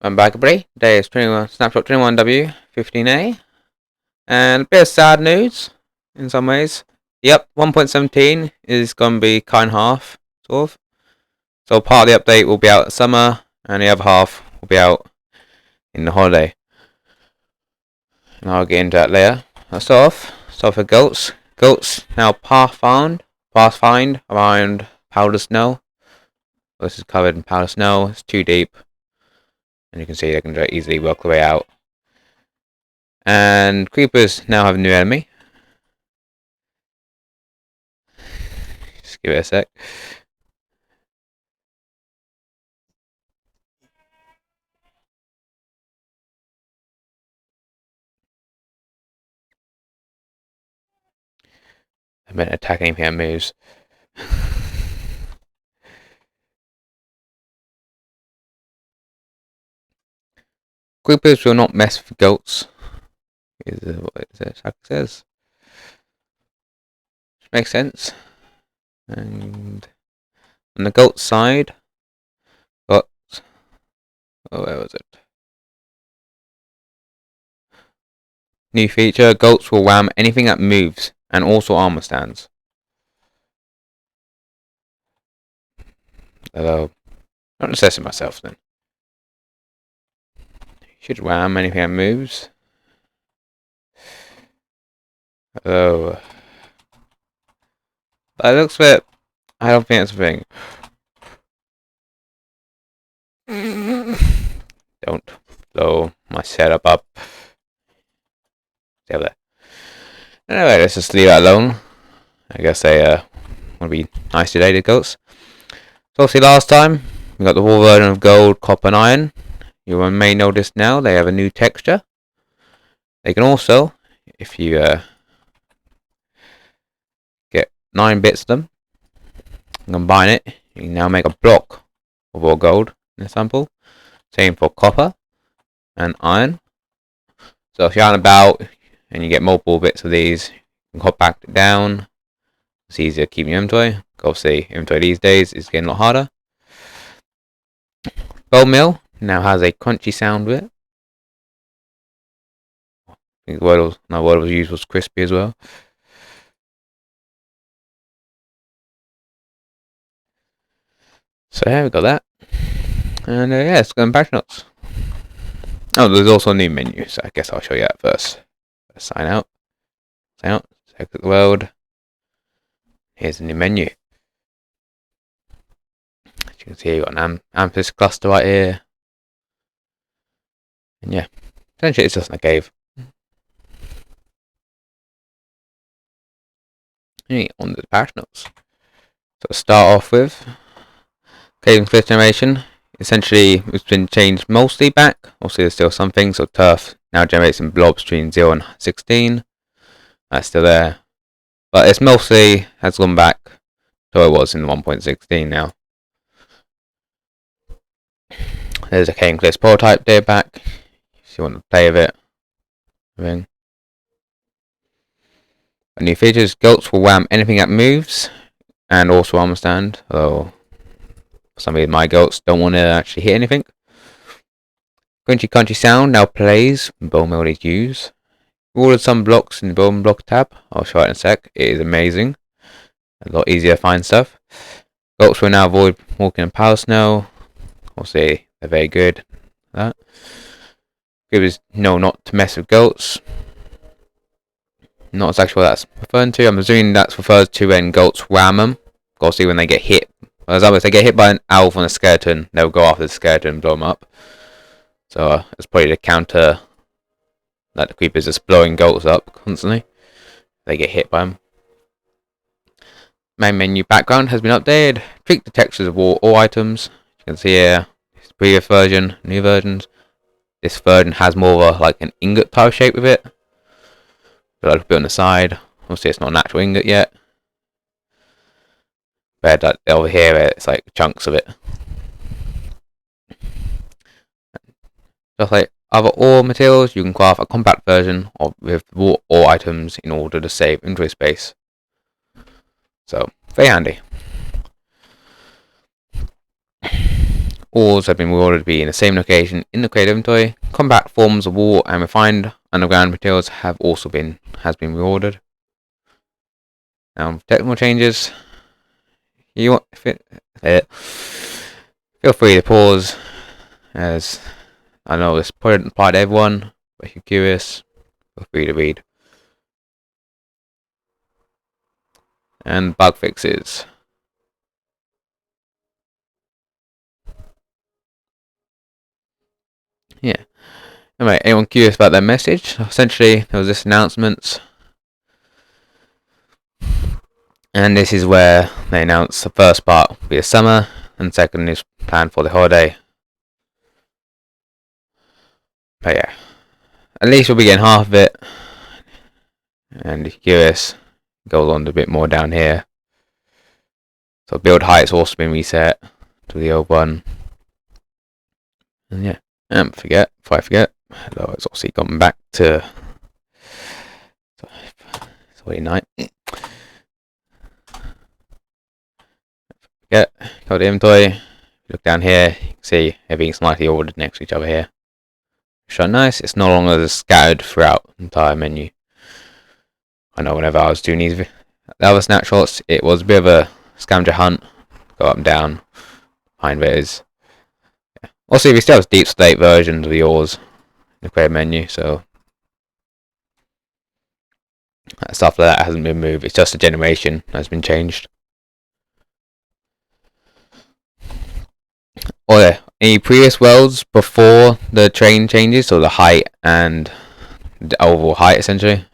I'm back, everybody. Today is 21 Snapshot 21W15A, and a bit of sad news in some ways. Yep, 1.17 is going to be cut in half, sort of. So part of the update will be out summer, and the other half will be out in the holiday. And I'll get into that later. Let's start off with goats. Goats now path find around powder snow. This is covered in powder snow. It's too deep. And you can see they can very easily work their way out. And creepers now have a new enemy. Just give it a sec. I meant attack anything that moves. Creepers will not mess with goats. Is what it says. Which makes sense. And on the goat side, got where was it? New feature: goats will wham anything that moves, and also armor stands. Although, not assessing myself then. Should wham anything that moves. Oh, that looks a bit. I don't think it's a thing. Don't blow my setup up. Stay over there. Anyway, let's just leave that alone. I guess they want to be nice today, the goats. So obviously last time we got the raw version of gold, copper, and iron. You may notice now they have a new texture. They can also, if you get 9 bits of them and combine it, you can now make a block of raw gold in a sample. Same for copper and iron. So if you're out and about and you get multiple bits of these, you can compact it down. It's easier to keep your inventory. Obviously, inventory these days is getting a lot harder. Bone meal now has a crunchy sound with it. I think the word was used was crispy as well. So yeah, we got that. And yeah, it's going patch notes. Oh, there's also a new menu, so I guess I'll show you that first. Sign out. Exit the world. Here's the new menu. As you can see, you've got an Amethyst cluster right here. And yeah, essentially it's just a cave. Anyway, on to the patch notes. So to start off with, cave and cliff generation. Essentially, it's been changed mostly back. Obviously, there's still some things. So turf now generates in blobs between 0 and 16. That's still there. But it's mostly has gone back to what it was in 1.16 now. There's a cave and cliff prototype there back. If you want to play with it. Everything. A new features, goats will wham anything that moves. And also armor stand. Although some of my goats don't want to actually hit anything. Crunchy sound now plays when bone meal is used. We ordered some blocks in the bone block tab. I'll show it in a sec. It is amazing. A lot easier to find stuff. Goats will now avoid walking in powder snow. Obviously, they're very good at that. Creepers know not to mess with goats. Not exactly what that's referring to. I'm assuming that's refers to when goats wham them. Obviously, when they get hit. For example, if they get hit by an owl from a skeleton, they'll go after the skeleton and blow them up. So it's probably to counter that the creepers just blowing goats up constantly. They get hit by them. Main menu background has been updated. Tweak the textures of all items. You can see here, this previous version, new versions. This version has more of a, like an ingot type shape with it. A little bit on the side. Obviously, it's not an actual ingot yet. But over here, it's like chunks of it. Just like other ore materials, you can craft a compact version with raw ore items in order to save inventory space. So, very handy. ores have been rewarded to be in the same location in the created inventory. Compact forms of wall and refined underground materials has been rewarded. Now, technical changes. Feel free to pause, as I know this probably doesn't apply to everyone, but if you're curious, feel free to read. And bug fixes. Yeah. Anyway, anyone curious about that message? Essentially, there was this announcement, and this is where they announced the first part will be the summer, and second is planned for the holiday. But yeah, at least we'll be getting half of it. And if you're curious, it goes on a bit more down here. So build height's also been reset to the old one. And yeah, and before I forget, hello, it's obviously gone back to it's already night. Go to the inventory, look down here, you can see everything's nicely ordered next to each other here. So nice, it's no longer scattered throughout the entire menu. I know whenever I was doing the other snapshots, it was a bit of a scavenger hunt, go up and down, find where it is. Yeah. Also, we still have deep state versions of yours in the create menu, so stuff like that hasn't been moved, it's just a generation that's been changed. Oh yeah, any previous worlds before the train changes, so the height and the overall height essentially.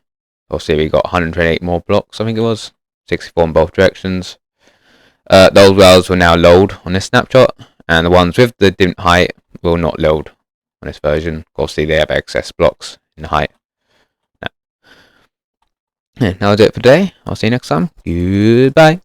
Obviously we got 128 more blocks, I think it was, 64 in both directions. Those worlds will now load on this snapshot, and the ones with the different height will not load on this version. Obviously they have excess blocks in the height. Yeah, that was it for today. I'll see you next time. Goodbye.